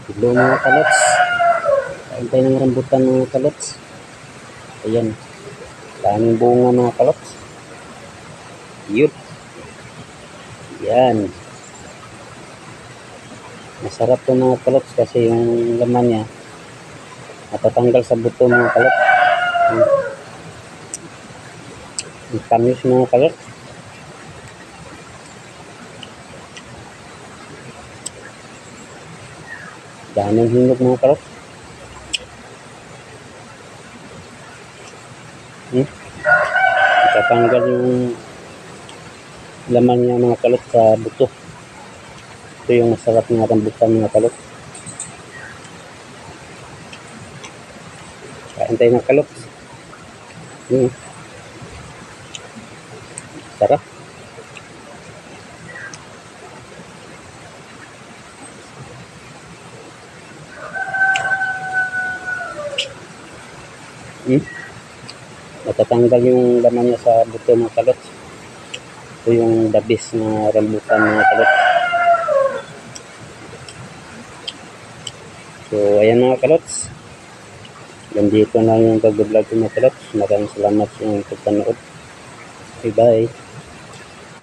Hello mga kalots. Kain tayo ng rambutan mga kalots. Ayan. Daming bunga mga kalots. Yun. Yan. Masarap to mga kalots kasi yung laman niya natatanggal sa buto mga kalots. Ang tamis mga kalots. Daming hinog mga kalots. Natatanggal yung laman niya mga kalots sa buto. Ito yung masarap na rambutan mga kalots. Kain tayo mga kalots. Sarap. Natatanggal yung laman niya sa buto mga kalots. Ito yung the best na rambutan mga kalots. So ayan mga kalots, ganito na yung pag-vlog ko mga kalots. Maraming salamat sa inyong pagpanood. Bye bye.